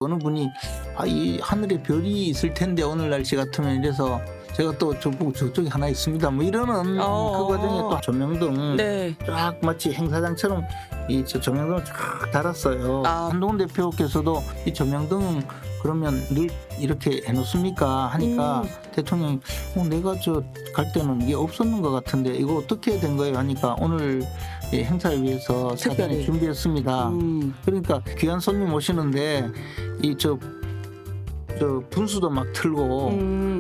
어느 분이 이 하늘에 별이 있을 텐데 오늘 날씨 같으면 이래서 제가 또 저쪽에 하나 있습니다. 뭐 이러는 그 과정에 또 조명등 네. 쫙 마치 행사장처럼 저 조명등을 쫙 달았어요. 한동훈 대표께서도 이 조명등 그러면 늘 이렇게 해놓습니까? 하니까 대통령이 내가 저 갈 때는 이게 없었는 것 같은데 이거 어떻게 된 거예요? 하니까 오늘 행사를 위해서 사전에 준비했습니다. 그러니까 귀한 손님 오시는데 저 분수도 막 틀고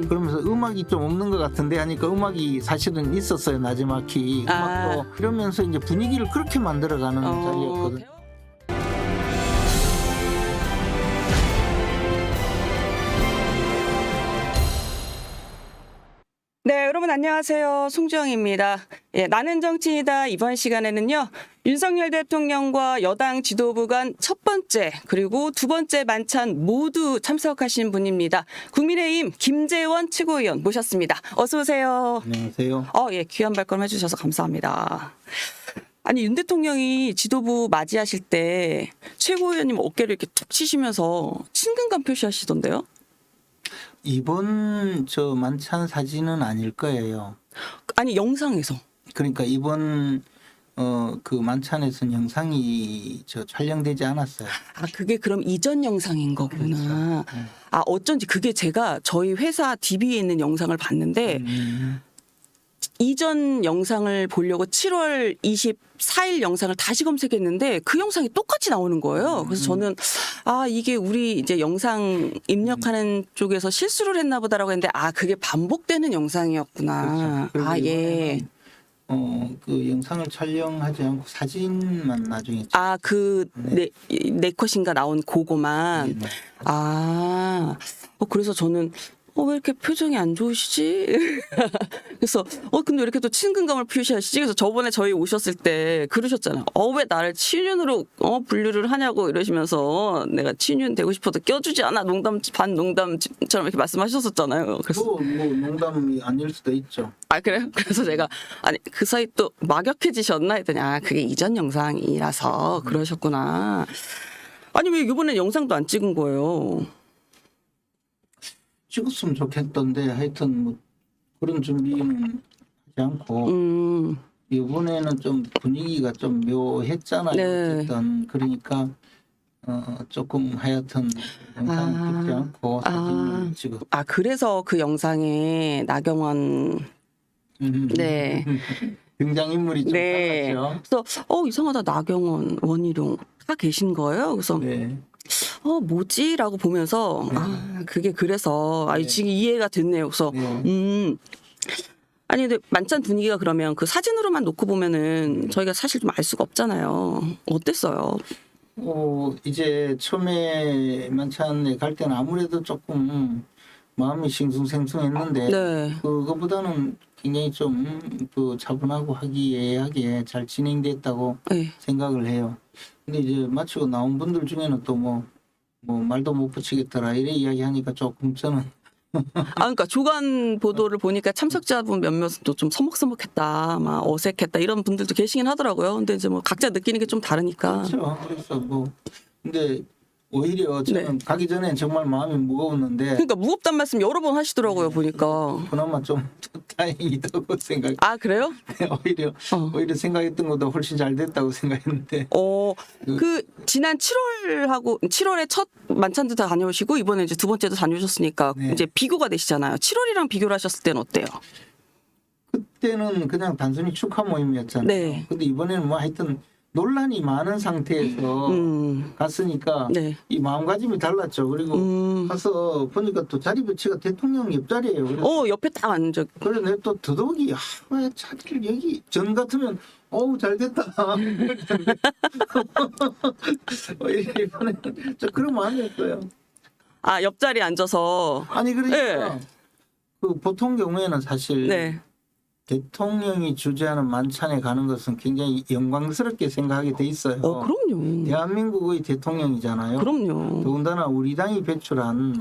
그러면서 음악이 좀 없는 것 같은데 하니까 음악이 사실은 있었어요. 나지막히 음악도 이러면서 이제 분위기를 그렇게 만들어가는 자리였거든요. 네, 여러분 안녕하세요. 송주영입니다. 나는 정치이다. 이번 시간에는요. 윤석열 대통령과 여당 지도부 간 첫 번째 그리고 두 번째 만찬 모두 참석하신 분입니다. 국민의힘 김재원 최고위원 모셨습니다. 어서 오세요. 안녕하세요. 예, 귀한 발걸음 해주셔서 감사합니다. 아니 윤 대통령이 지도부 맞이하실 때 최고위원님 어깨를 이렇게 툭 치시면서 친근감 표시하시던데요? 이번 저 만찬 사진은 아닐 거예요. 아니 영상에서. 그러니까 이번 그 만찬에서는 영상이 촬영되지 않았어요. 그게 그럼 이전 영상인 거구나. 그렇죠. 어쩐지 그게 제가 저희 회사 DB에 있는 영상을 봤는데 이전 영상을 보려고 7월 24일 영상을 다시 검색했는데 그 영상이 똑같이 나오는 거예요. 그래서 저는 이게 우리 이제 영상 입력하는 쪽에서 실수를 했나 보다라고 했는데 그게 반복되는 영상이었구나. 그렇죠. 예. 그 영상을 촬영하지 않고 사진만 나중에 네 컷인가 나온 그거만. 네. 그래서 저는 왜 이렇게 표정이 안 좋으시지? 그래서 근데 왜 이렇게 또 친근감을 표시하시지? 그래서 저번에 저희 오셨을 때 그러셨잖아요. 왜 나를 친윤으로 분류를 하냐고 이러시면서 내가 친윤 되고 싶어도 껴주지 않아. 농담 반 농담처럼 이렇게 말씀하셨었잖아요. 그래서 뭐 농담이 아닐 수도 있죠. 그래요? 그래서 제가 그 사이 또 막역해지셨나 했더니 그게 이전 영상이라서 그러셨구나. 아니 왜 이번엔 영상도 안 찍은 거예요? 찍었으면 좋겠던데 하여튼 뭐 그런 준비는 하지 않고 이번에는 좀 분위기가 좀 묘했잖아요. 네. 어쨌든 그러니까 조금 하여튼 영상 찍지 않고 사진을 찍었. 그래서 그 영상에 나경원 네. 등장인물이 좀 네. 달랐죠. 그래서 이상하다 나경원 원희룡 다 계신 거예요. 그래서 네. 뭐지라고 보면서 그게 그래서 지금 이해가 됐네요. 그래서 아니 근데 만찬 분위기가 그러면 그 사진으로만 놓고 보면은 저희가 사실 좀 알 수가 없잖아요. 어땠어요? 이제 처음에 만찬에 갈 때는 아무래도 조금 마음이 싱숭생숭했는데 네. 그거보다는 굉장히 좀 차분하고 화기애애하게 잘 진행됐다고 네. 생각을 해요. 근데 이제 마치고 나온 분들 중에는 또 뭐 말도 못 붙이겠더라 이래 이야기하니까 조금 저는 그러니까 조간 보도를 보니까 참석자분 몇몇은 또 좀 서먹서먹했다, 막 어색했다 이런 분들도 계시긴 하더라고요. 근데 이제 뭐 각자 느끼는 게 좀 다르니까. 그렇죠. 그래서 근데 오히려 저는 가기 전에 정말 마음이 무거웠는데 그러니까 무겁단 말씀 여러 번 하시더라고요 보니까. 그나마 좀 다행이다고 생각. 그래요? 오히려 생각했던 것보다 훨씬 잘 됐다고 생각했는데. 그 지난 7월에 첫 만찬도 다 다녀오시고 이번에 이제 두 번째도 다녀오셨으니까 이제 비교가 되시잖아요. 7월이랑 비교를 하셨을 때는 어때요? 그때는 그냥 단순히 축하 모임이었잖아요. 네. 근데 이번에는 뭐 하여튼 논란이 많은 상태에서 갔으니까 이 마음가짐이 달랐죠. 그리고 가서 보니까 또 자리 배치가 대통령 옆자리예요. 그래서 옆에 딱 앉아. 그래서 내가 또 더더욱이 왜 자리를 여기 전 같으면 잘 됐다. 이번에는 저 그런 마음이었어요. 옆자리에 앉아서. 아니 그러니까 보통 경우에는 사실 대통령이 주재하는 만찬에 가는 것은 굉장히 영광스럽게 생각하게 돼 있어요. 그럼요. 대한민국의 대통령이잖아요. 그럼요. 더군다나 우리 당이 배출한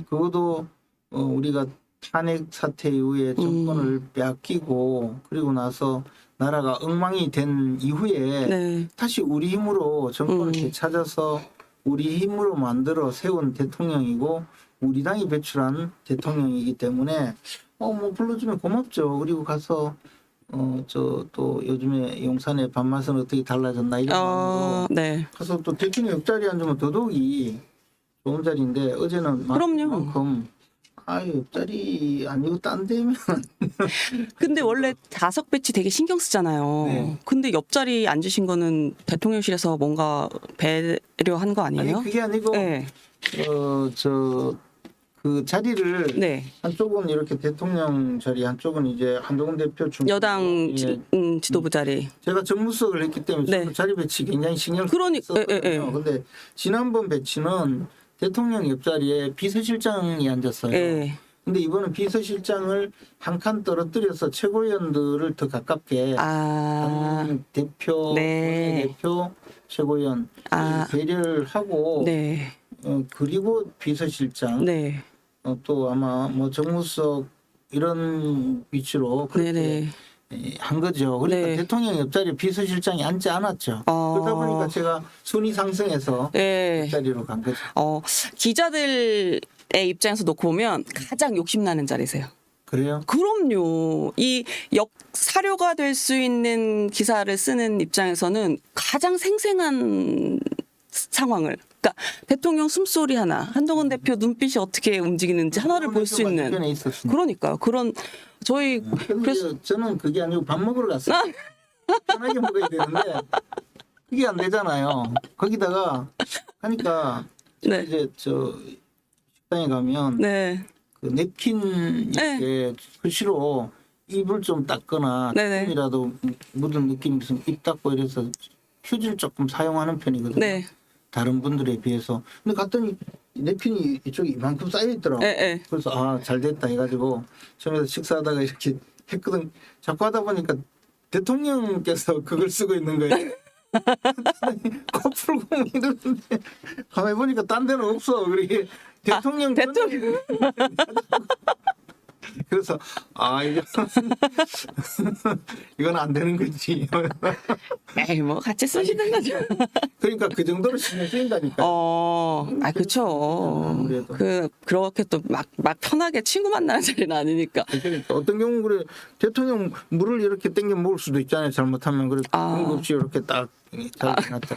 그것도 우리가 탄핵 사태 이후에 정권을 빼앗기고 그리고 나서 나라가 엉망이 된 이후에 다시 우리 힘으로 정권을 되찾아서 우리 힘으로 만들어 세운 대통령이고 우리 당이 배출한 대통령이기 때문에 뭐 불러주면 고맙죠. 그리고 가서 저 또 요즘에 용산의 밥맛은 어떻게 달라졌나 이런 마음으로 네. 가서 또 대통령 옆자리에 앉으면 더더욱이 좋은 자리인데 어제는 그럼요. 만큼 옆자리 아니고 딴 데면 근데 원래 좌석 배치 되게 신경 쓰잖아요. 네. 근데 옆자리 앉으신 거는 대통령실에서 뭔가 배려한 거 아니에요? 아니 그게 아니고 네. 그 자리를 네. 한쪽은 이렇게 대통령 자리, 한쪽은 이제 한동훈 대표 중 여당 예. 지도부 자리. 제가 정무수석을 했기 때문에 네. 저도 자리 배치 굉장히 신경 그러니까, 썼거든요. 근데 지난번 배치는 대통령 옆자리에 비서실장이 앉았어요. 예. 근데 이번은 비서실장을 한 칸 떨어뜨려서 최고위원들을 더 가깝게 당 대표, 네. 대표, 최고위원 배려를 하고 네. 그리고 비서실장 네. 또 아마 뭐 정무수석 이런 위치로 그렇게 네네. 한 거죠. 그러니까 네. 대통령 옆자리에 비서실장이 앉지 않았죠. 그러다 보니까 제가 순위 상승해서 네. 옆자리로 간 거죠. 기자들의 입장에서 놓고 보면 가장 욕심나는 자리세요. 그래요? 그럼요. 이 사료가 될 수 있는 기사를 쓰는 입장에서는 가장 생생한 상황을, 그러니까 대통령 숨소리 하나, 한동훈 대표 눈빛이 어떻게 움직이는지 하나를 볼 수 있는. 맞은편에 있었으니까. 그러니까 그런 저희 그래서 저는 그게 아니고 밥 먹으러 갔어요. 편하게 먹어야 되는데 그게 안 되잖아요. 거기다가 하니까 네. 이제 저 식당에 가면 네. 그 냅킨 이렇게 글씨로 입을 좀 닦거나 네네. 조금이라도 묻은 느낌이 있으면 입 닦고 이래서 휴지를 조금 사용하는 편이거든요. 네. 다른 분들에 비해서. 근데 갔더니 냅킨이 이쪽에 이만큼 쌓여 있더라고요. 네. 그래서 잘 됐다 해가지고 처음에 식사하다가 이렇게 했거든. 자꾸 하다 보니까 대통령께서 그걸 쓰고 있는 거예요. 코 풀고 이러는데 가만히 보니까 딴 데는 없어. 그러게 대통령 대통령. 그래서 이건 안 되는 거지. 에이, 뭐 같이 쓰시는 거죠. 그러니까 그 정도로 신경 쓰인다니까. 그렇죠. 아무래도. 그렇게 또 막 편하게 친구 만나는 자리는 아니니까. 그러니까 어떤 경우 그래 대통령 물을 이렇게 땡겨 먹을 수도 있잖아요. 잘못하면 그래 그런 거 없이 이렇게 딱 잘 놨다.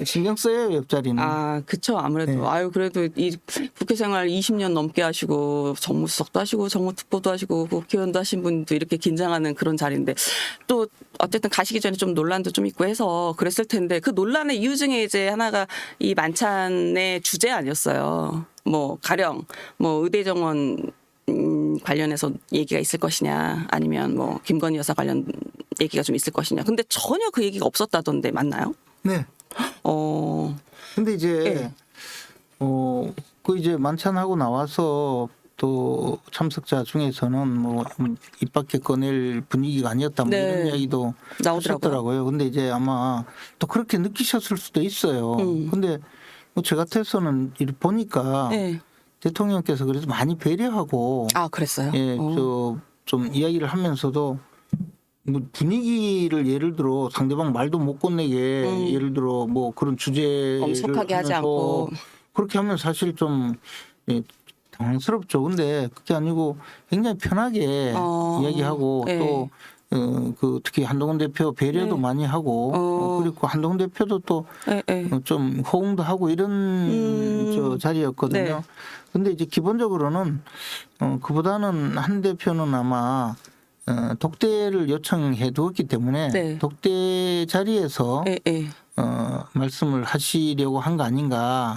신경 써요 옆자리는. 그쵸. 아무래도. 네. 그래도 이 국회 생활 20년 넘게 하시고, 정무수석도 하시고, 정무특보도 하시고, 국회의원도 하신 분도 이렇게 긴장하는 그런 자리인데, 또, 어쨌든 가시기 전에 좀 논란도 좀 있고 해서 그랬을 텐데, 그 논란의 이유 중에 이제 하나가 이 만찬의 주제 아니었어요. 가령, 의대 정원, 관련해서 얘기가 있을 것이냐, 아니면 김건희 여사 관련 얘기가 좀 있을 것이냐. 근데 전혀 그 얘기가 없었다던데, 맞나요? 네. 근데 이제 그 이제 만찬하고 나와서 또 참석자 중에서는 입 밖에 꺼낼 분위기가 아니었다 이런 이야기도 나오더라고요. 근데 이제 아마 또 그렇게 느끼셨을 수도 있어요. 근데 저 같아서는 보니까 대통령께서 그래서 많이 배려하고 그랬어요? 예, 좀 이야기를 하면서도 분위기를 예를 들어 상대방 말도 못 건네게 예를 들어 그런 주제를 엄숙하게 하지 않고 그렇게 하면 사실 좀 당황스럽죠. 근데 그게 아니고 굉장히 편하게 이야기하고 또 특히 한동훈 대표 배려도 많이 하고 그리고 한동훈 대표도 또 좀 호응도 하고 이런 자리였거든요. 근데 이제 기본적으로는 그보다는 한 대표는 아마 독대를 요청해 두었기 때문에 독대 자리에서 말씀을 하시려고 한 거 아닌가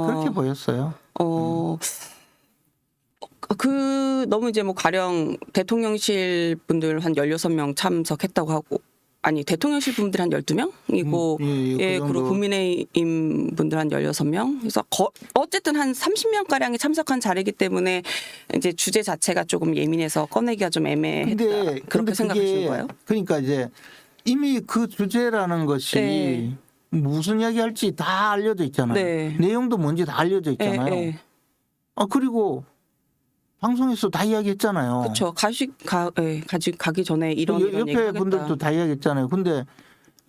그렇게 보였어요. 너무 이제 가령 대통령실 분들 한 16명 참석했다고 하고 대통령실 분들 한 12명이고 그리고 국민의힘 분들 한 16명. 그래서 어쨌든 한 30명 가량이 참석한 자리이기 때문에 이제 주제 자체가 조금 예민해서 꺼내기가 좀 애매했다. 그렇게 생각하시는 거예요? 그러니까 이제 이미 그 주제라는 것이 무슨 이야기할지 다 알려져 있잖아요. 내용도 뭔지 다 알려져 있잖아요. 그리고 방송에서 다 이야기했잖아요. 그렇죠. 가기 전에 이런 옆에 분들도 다 이야기했잖아요. 근데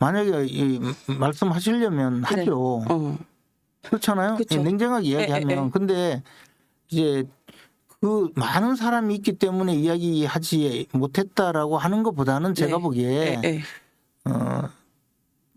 만약에 말씀하시려면 하죠. 그렇잖아요. 그쵸. 예, 냉정하게 이야기하면. 근데 이제 그 많은 사람이 있기 때문에 이야기하지 못했다라고 하는 것보다는 제가 네. 보기에 예.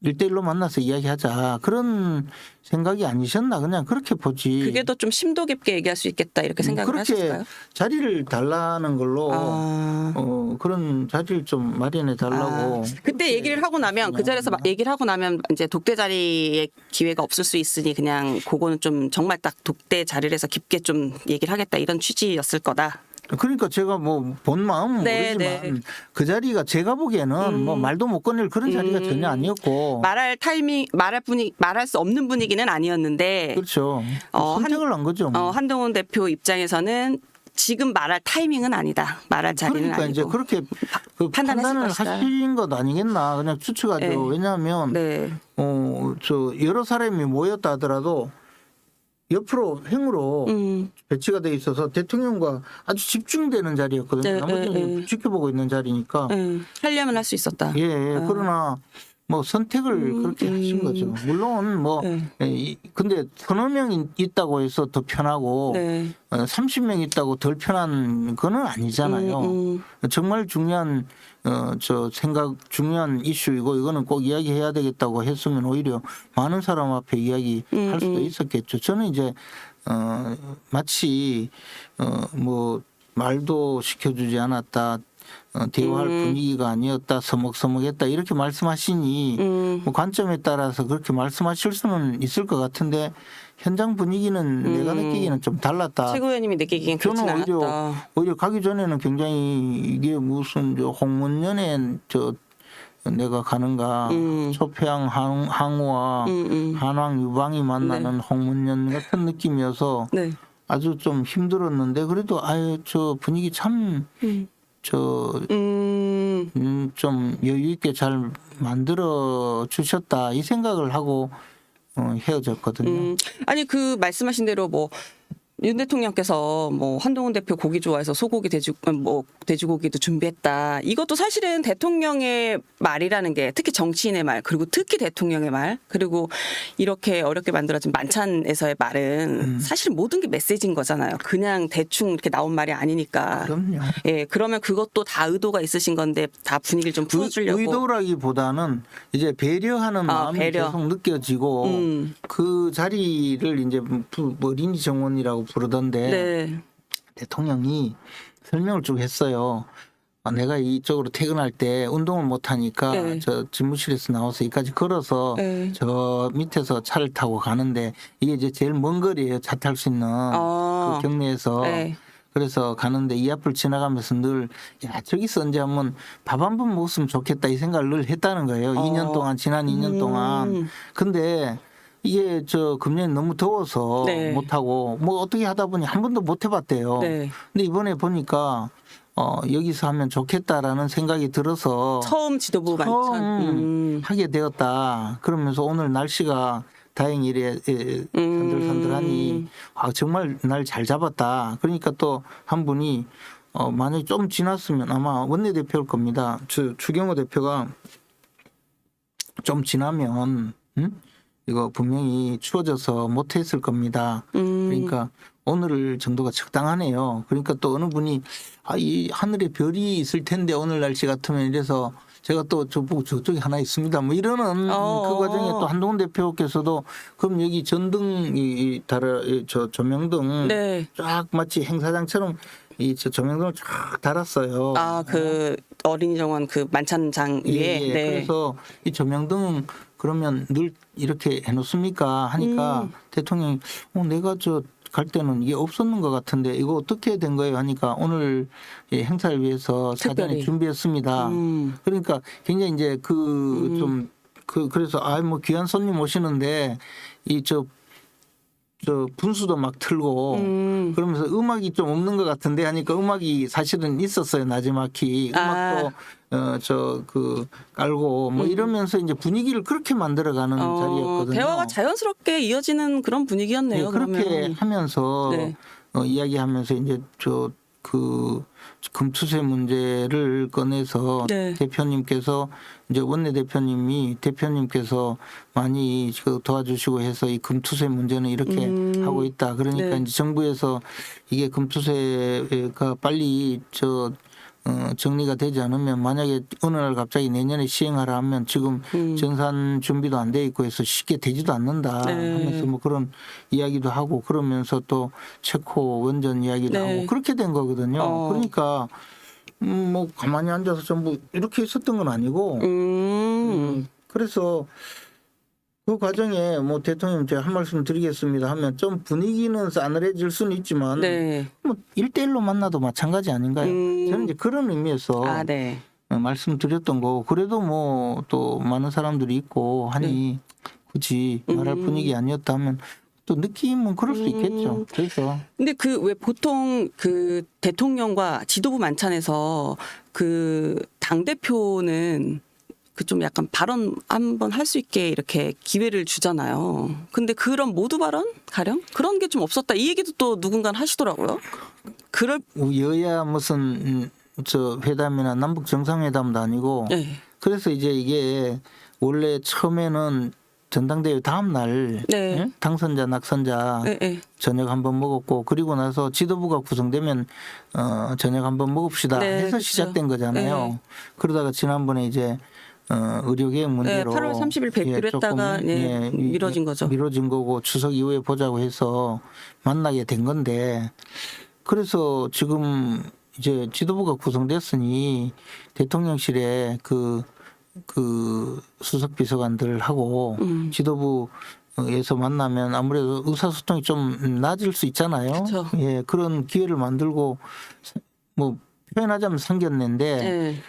1대1로 만나서 이야기하자 그런 생각이 아니셨나 그냥 그렇게 보지. 그게 더 좀 심도 깊게 얘기할 수 있겠다 이렇게 생각을 그렇게 하셨을까요? 자리를 달라는 걸로 아. 그런 자리를 좀 마련해 달라고. 그때 얘기를 하고 나면 그 자리에서 얘기를 하고 나면 이제 독대 자리에 기회가 없을 수 있으니 그냥 그거는 좀 정말 딱 독대 자리를 해서 깊게 좀 얘기를 하겠다 이런 취지였을 거다. 그러니까 제가 뭐 본 마음은 네, 모르지만 네. 그 자리가 제가 보기에는 뭐 말도 못 꺼낼 그런 자리가 전혀 아니었고. 말할 타이밍 말할 수 없는 분위기는 아니었는데 그렇죠. 선택을 한 거죠. 뭐. 한동훈 대표 입장에서는 지금 말할 타이밍은 아니다. 말할 자리는 그러니까 아니고. 이제 그렇게 그 판단했을 판단을 것이다. 하신 것 아니겠나 그냥 추측하죠. 네. 왜냐하면 네. 저 여러 사람이 모였다 하더라도 옆으로 행으로 배치가 돼 있어서 대통령과 아주 집중되는 자리였거든요. 네, 나머지는 네. 지켜보고 있는 자리니까. 하려면 할 수 있었다. 예, 그러나 뭐 선택을 그렇게 하신 거죠. 물론 뭐 근데 서너 명 있다고 해서 더 편하고 네. 30명 있다고 덜 편한 거는 아니잖아요. 정말 중요한 중요한 이슈이고 이거는 꼭 이야기해야 되겠다고 했으면 오히려 많은 사람 앞에 이야기할 수도 있었겠죠. 저는 이제 마치 뭐 말도 시켜주지 않았다. 대화할 분위기가 아니었다, 서먹서먹했다 이렇게 말씀하시니 뭐 관점에 따라서 그렇게 말씀하실 수는 있을 것 같은데 현장 분위기는 내가 느끼기는 좀 달랐다. 최고 의원님이 느끼기엔 그렇진 저는 않았다. 오히려 가기 전에는 굉장히 이게 무슨 홍문연에 내가 가는가 초평 항우와 한왕 유방이 만나는 홍문연 같은 느낌이어서 네. 아주 좀 힘들었는데 그래도 저 분위기 참 좀 여유 있게 잘 만들어 주셨다 이 생각을 하고 헤어졌거든요. 아니 그 말씀하신 대로 뭐 윤 대통령께서 뭐 한동훈 대표 고기 좋아해서 소고기 돼지고기도 준비했다. 이것도 사실은 대통령의 말이라는 게 특히 정치인의 말 그리고 특히 대통령의 말 그리고 이렇게 어렵게 만들어진 만찬에서의 말은 사실 모든 게 메시지인 거잖아요. 그냥 대충 이렇게 나온 말이 아니니까. 그럼요. 예, 그러면 그것도 다 의도가 있으신 건데 다 분위기를 좀 풀어주려고. 의도라기보다는 이제 배려하는 마음이 배려. 계속 느껴지고 그 자리를 이제 어린이 정원이라고 부르던데 네. 대통령이 설명을 쭉 했어요. 내가 이쪽으로 퇴근할 때 운동을 못 하니까 네. 저 집무실에서 나와서 여기까지 걸어서 네. 저 밑에서 차를 타고 가는데 이게 이제 제일 먼 거리예요. 차 탈 수 있는 그 경내에서. 네. 그래서 가는데 이 앞을 지나가면서 늘 야 저기서 언제 한번 밥 한 번 먹었으면 좋겠다 이 생각을 늘 했다는 거예요. 2년 동안 지난 2년 동안. 근데 이게 금년에 너무 더워서 네. 못하고 뭐 어떻게 하다 보니 한 번도 못 해봤대요. 네. 근데 이번에 보니까 여기서 하면 좋겠다라는 생각이 들어서 처음 지도부 만찬. 하게 되었다. 그러면서 오늘 날씨가 다행히 이래 산들산들하니 정말 날 잘 잡았다. 그러니까 또 한 분이 만약에 좀 지났으면 아마 원내대표일 겁니다. 추경호 대표가 좀 지나면 이거 분명히 추워져서 못했을 겁니다. 그러니까 오늘 정도가 적당하네요. 그러니까 또 어느 분이 이 하늘에 별이 있을 텐데 오늘 날씨 같으면 이래서 제가 또 저보고 저쪽에 하나 있습니다. 뭐 이러는 그 과정에 또 한동훈 대표께서도 그럼 여기 전등 조명등 네. 쫙 마치 행사장처럼 조명등을 쫙 달았어요. 그 어린이 정원 그 만찬장 위에. 예. 네. 그래서 이 조명등 그러면 늘 이렇게 해놓습니까? 하니까 대통령이 내가 갈 때는 이게 없었는 것 같은데 이거 어떻게 된 거예요? 하니까 오늘 행사를 위해서 사전에 특별히. 준비했습니다. 그러니까 굉장히 이제 그래서 뭐 귀한 손님 오시는데 분수도 막 틀고 그러면서 음악이 좀 없는 것 같은데 하니까 음악이 사실은 있었어요. 나지막히 음악도 깔고 뭐 이러면서 이제 분위기를 그렇게 만들어가는 자리였거든요. 대화가 자연스럽게 이어지는 그런 분위기였네요. 그렇게 그러면. 하면서 네. 이야기하면서 이제 그 금투세 문제를 꺼내서 네. 대표님께서 이제 대표님께서 많이 그 도와주시고 해서 이 금투세 문제는 이렇게 하고 있다. 그러니까 네. 이제 정부에서 이게 금투세가 빨리 정리가 되지 않으면 만약에 어느 날 갑자기 내년에 시행하라 하면 지금 정산 준비도 안 돼 있고 해서 쉽게 되지도 않는다 네. 하면서 뭐 그런 이야기도 하고 그러면서 또 체코 원전 이야기도 네. 하고 그렇게 된 거거든요. 어. 그러니까 뭐 가만히 앉아서 전부 이렇게 있었던 건 아니고 그래서 그 과정에 뭐 대통령 제가 한 말씀 드리겠습니다 하면 좀 분위기는 싸늘해질 수는 있지만 네. 뭐 1대1로 만나도 마찬가지 아닌가요? 저는 이제 그런 의미에서 아, 네. 말씀드렸던 거고 그래도 뭐 또 많은 사람들이 있고 하니 굳이 말할 분위기 아니었다 하면 또 느낌은 그럴 수 있겠죠. 그래서 근데 그 왜 보통 그 대통령과 지도부 만찬에서 그 당대표는 그 좀 약간 발언 한번 할 수 있게 이렇게 기회를 주잖아요. 근데 그런 모두 발언 가령 그런 게 좀 없었다. 이 얘기도 또 누군가는 하시더라고요. 그럴 여야 무슨 회담이나 남북 정상회담도 아니고 네. 그래서 이제 이게 원래 처음에는 전당대회 다음 날 네. 예? 당선자 낙선자 네, 네. 저녁 한번 먹었고 그리고 나서 지도부가 구성되면 저녁 한번 먹읍시다 네, 해서 그쵸. 시작된 거잖아요. 네. 그러다가 지난번에 이제 의료계획 문제로 8월 30일 뵙기로 했다가 미뤄진 거죠. 미뤄진 거고 추석 이후에 보자고 해서 만나게 된 건데 그래서 지금 이제 지도부가 구성됐으니 대통령실에 그 수석 비서관들하고 지도부에서 만나면 아무래도 의사소통이 좀 낮을 수 있잖아요. 그쵸. 예, 그런 기회를 만들고 뭐 표현하자면 상견례인데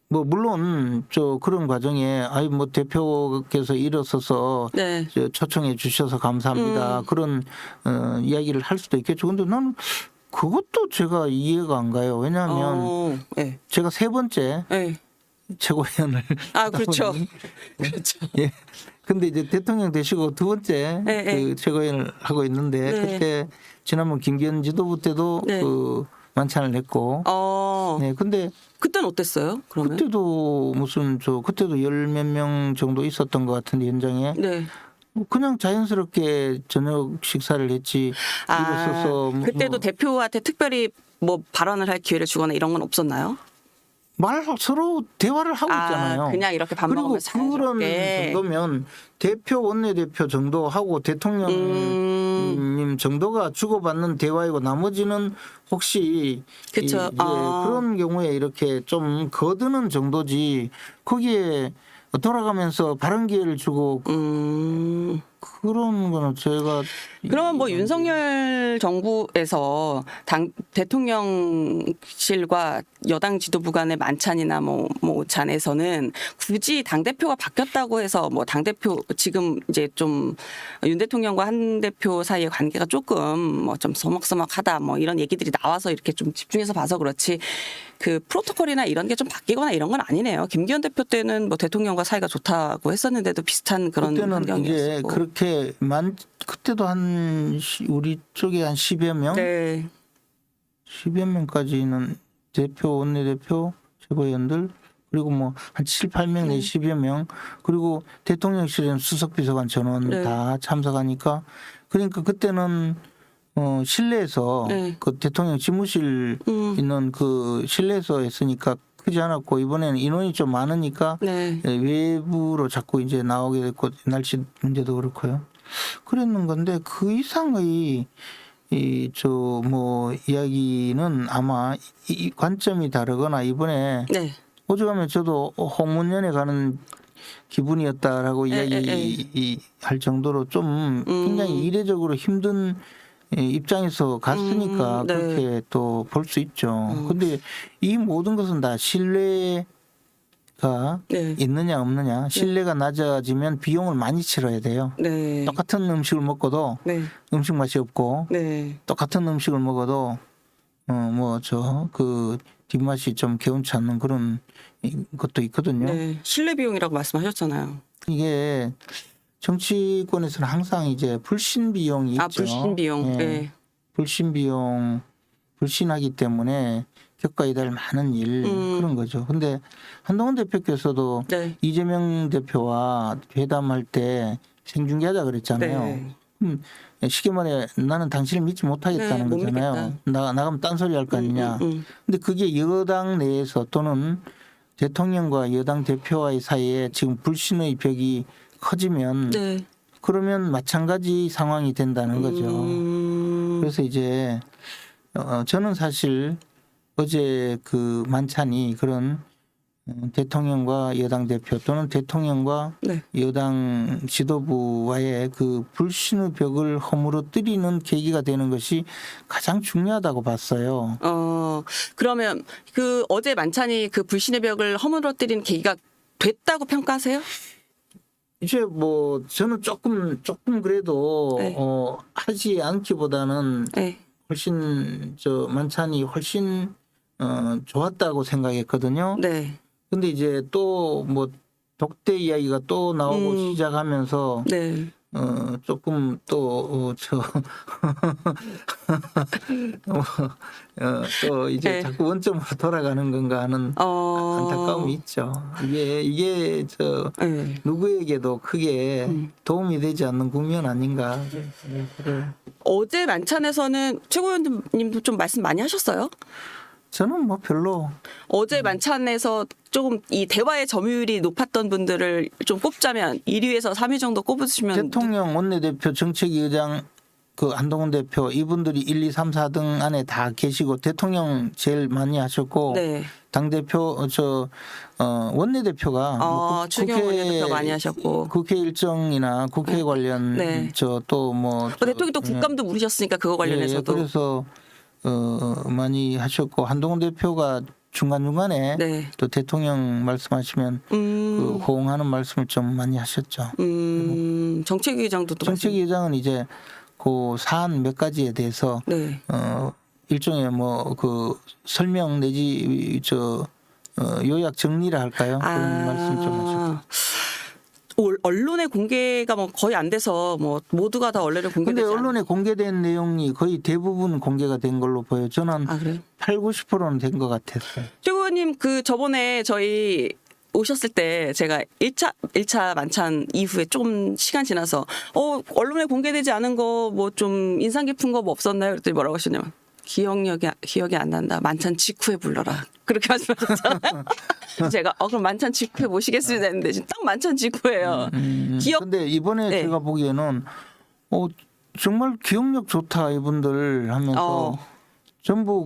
뭐 물론 그런 과정에 뭐 대표께서 일어서서 네. 초청해 주셔서 감사합니다. 그런 이야기를 할 수도 있겠죠. 근데 나는 그것도 제가 이해가 안 가요. 왜냐하면 네. 제가 세 번째 네. 최고위원을 아, 하다 그렇죠. 보니 그렇죠. 예. 근데 이제 대통령 되시고 두 번째 네, 네. 그 최고위원을 하고 있는데 네. 그때 지난번 김기현 지도부 때도 네. 그 만찬을 했고 네. 근데 그때는 어땠어요? 그러면? 그때도 무슨 그때도 열 몇 명 정도 있었던 것 같은데 현장에 네. 그냥 자연스럽게 저녁 식사를 했지 일어서서 그때도 대표한테 특별히 뭐 발언을 할 기회를 주거나 이런 건 없었나요? 서로 대화를 하고 있잖아요. 그냥 이렇게 밥 그리고 먹으면서 그런 자연스럽게. 정도면 대표 원내대표 정도 하고 대통령님 정도가 주고받는 대화이고 나머지는 혹시 그쵸. 그런 경우에 이렇게 좀 거드는 정도지 거기에 돌아가면서 발언 기회를 주고 그런 거는 제가 그러면 뭐 윤석열 정부에서 대통령실과 여당 지도부 간의 만찬이나 뭐 잔에서는 굳이 당대표가 바뀌었다고 해서 뭐 당대표 지금 이제 좀 윤 대통령과 한 대표 사이의 관계가 조금 뭐 좀 서먹서먹하다 뭐 이런 얘기들이 나와서 이렇게 좀 집중해서 봐서 그렇지 그 프로토콜이나 이런 게 좀 바뀌거나 이런 건 아니네요. 김기현 대표 때는 뭐 대통령과 사이가 좋다고 했었는데도 비슷한 그런 그때는 환경이었고. 이제 그렇게 그때도 우리 쪽에 한 10여 명, 네. 10여 명까지는 대표, 원내대표, 최고위원들 그리고 뭐 한 7, 8명 내지 10여 명 그리고 대통령실에는 수석비서관 전원 네. 다 참석하니까 그러니까 그때는 실내에서 네. 그 대통령 집무실 있는 그 실내에서 했으니까 크지 않았고 이번에는 인원이 좀 많으니까 네. 외부로 자꾸 이제 나오게 됐고 날씨 문제도 그렇고요. 그랬는 건데 그 이상의 이야기는 아마 이 관점이 다르거나 이번에 네. 오죽하면 저도 홍문연에 가는 기분이었다라고 이야기할 정도로 좀 굉장히 이례적으로 힘든 입장에서 갔으니까 네. 그렇게 또 볼 수 있죠. 근데 이 모든 것은 다 신뢰가 네. 있느냐 없느냐. 신뢰가 낮아지면 비용을 많이 치러야 돼요. 네. 똑같은 음식을 먹고도 네. 음식 맛이 없고 네. 똑같은 음식을 먹어도 그 뒷맛이 좀 개운치 않는 그런 것도 있거든요. 네. 신뢰 비용이라고 말씀하셨잖아요. 이게 정치권에서는 항상 이제 불신 비용이 있죠. 불신 비용. 예. 네. 불신 비용 불신하기 때문에 겪어야 될 많은 일 그런 거죠. 근데 한동훈 대표께서도 네. 이재명 대표와 회담할 때 생중계하자 그랬잖아요. 네. 쉽게 말해 나는 당신을 믿지 못하겠다는 네, 못 거잖아요. 나가면 딴소리 할 거 아니냐. 음. 근데 그게 여당 내에서 또는 대통령과 여당 대표와의 사이에 지금 불신의 벽이 커지면 네. 그러면 마찬가지 상황이 된다는 거죠. 그래서 이제 저는 사실 어제 그 만찬이 그런 대통령과 여당 대표 또는 대통령과 네. 여당 지도부와의 그 불신의 벽을 허물어뜨리는 계기가 되는 것이 가장 중요하다고 봤어요. 그러면 그 어제 만찬이 그 불신의 벽을 허물어뜨리는 계기가 됐다고 평가하세요? 이제 뭐 저는 조금 그래도 네. 하지 않기보다는 네. 훨씬 만찬이 훨씬 좋았다고 생각했거든요. 네. 근데 이제 또 뭐 독대 이야기가 또 나오고 시작하면서 네. 조금 또 또 이제 네. 자꾸 원점으로 돌아가는 건가 하는 안타까움이 있죠. 이게 네. 누구에게도 크게 도움이 되지 않는 국면 아닌가. 어제 만찬에서는 최고위원님도 좀 말씀 많이 하셨어요? 저는 뭐 별로 어제 만찬에서 조금 이 대화의 점유율이 높았던 분들을 좀 꼽자면 1위에서 3위 정도 꼽으시면 대통령 원내대표 정책위 의장 그 한동훈 대표 이분들이 1, 2, 3, 4등 안에 다 계시고 대통령 제일 많이 하셨고 네. 당대표 원내대표가 추경 원내대표 많이 하셨고 국회 일정이나 국회 관련 네. 또 뭐 대통령이 또 국감도 물으셨으니까 그거 관련해서도 그래서 많이 하셨고 한동훈 대표가 중간중간에 네. 또 대통령 말씀하시면 그 호응하는 말씀을 좀 많이 하셨죠. 정책위 의장도 또 정책위 의장은 이제 그 사안 몇 가지에 대해서 네. 일종의 뭐 그 설명 내지 요약 정리를 할까요? 그런 말씀 좀 하셨고. 언론의 공개가 뭐 거의 안 돼서 뭐 모두가 다 언론에 근데 공개되지 언론에 공개된 내용이 거의 대부분 공개가 된 걸로 보여요. 저는 그래요? 8, 90%는 된 것 같았어요. 최 의원님 그 저번에 저희 오셨을 때 제가 1차 만찬 이후에 좀 시간 지나서 언론에 공개되지 않은 거 뭐 좀 인상 깊은 거 뭐 없었나요? 그랬더니 뭐라고 하셨냐면 기억이 안 난다. 만찬 직후에 불러라. 그렇게 말씀하셨잖아요. 제가 그럼 만찬 직후에 모시겠습니다 했는데 지금 딱 만찬 직후예요. 근데 이번에 네. 제가 보기에는 정말 기억력 좋다 이분들 하면서 전부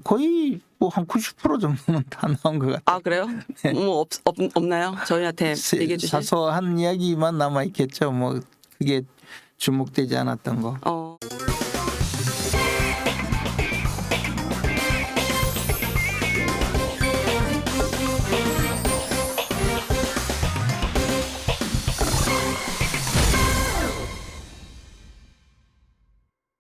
거의 뭐 한 90% 정도는 다 나온 것 같아요. 그래요? 뭐 없나요? 저희한테 얘기해 주실. 사소한 이야기만 남아 있겠죠. 뭐 그게 주목되지 않았던 거.